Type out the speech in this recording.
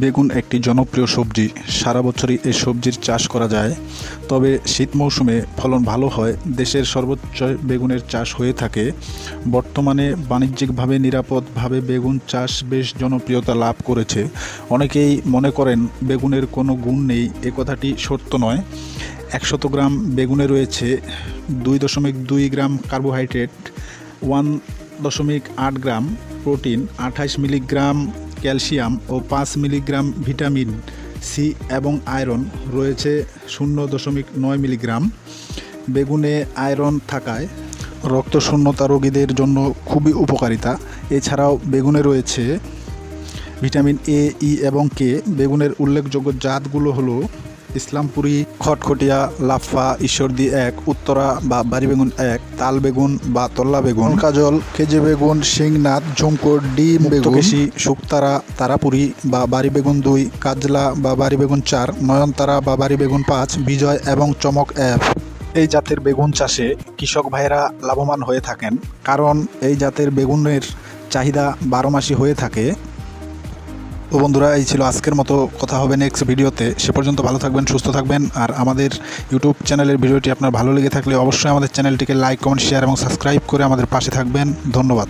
বেগুন একটি জনপ্রিয় সবজি। সারা বছরই এই সবজির চাষ করা যায়, তবে শীত মৌসুমে ফলন ভালো হয়। দেশের সর্বোচ্চ বেগুনের চাষ হয়ে থাকে। বর্তমানে বাণিজ্যিকভাবে নিরাপদভাবে বেগুন চাষ বেশ জনপ্রিয়তা লাভ করেছে। অনেকেই মনে করেন বেগুনের কোনো গুণ নেই, এ কথাটি সত্য নয়। 100 গ্রাম বেগুনে রয়েছে 2.2 gram carbohydrate, 1.8 gram protein, 28 milligram calcium ও 5 মিলিগ্রাম ভিটামিন সি এবং আয়রন রয়েছে 0.9 মিলিগ্রাম। বেগুনে আয়রন থাকায় রক্তশূন্যতা রোগীদের জন্য খুবই উপকারিতা। এছাড়াও বেগুনে রয়েছে ভিটামিন এ, ই এবং কে। বেগুনের উল্লেখযোগ্য জাতগুলো হলো ইসলামপুরি, খটখটিয়া, লাফা, ঈশ্বরদী 1, উত্তরা বা বাড়ি বেগুন 1, তাল বেগুন বা তল্লা বেগুন, কাজল, কেজে বেগুন, শিংনাথ, ঝুমকোর, ডিম বেগুন, শুকতারা, তারাপুরি বা বাড়ি বেগুন 2, কাজলা বা বাড়ি বেগুন 4, নয়নতারা বা বাড়ি বেগুন 5, বিজয় এবং চমক 1। এই জাতের বেগুন চাষে কৃষক ভাইরা লাভবান হয়ে থাকেন, কারণ এই জাতের বেগুনের চাহিদা 12 মাসই হয়ে থাকে। তো বন্ধুরা, এই ছিল আজকের মতো। কথা হবে নেক্সট ভিডিওতে। সে পর্যন্ত ভালো থাকবেন, সুস্থ থাকবেন। আর আমাদের ইউটিউব চ্যানেলের ভিডিওটি আপনার ভালো লেগে থাকলে অবশ্যই আমাদের চ্যানেলটিকে লাইক, কমেন্ট, শেয়ার এবং সাবস্ক্রাইব করে আমাদের পাশে থাকবেন। ধন্যবাদ।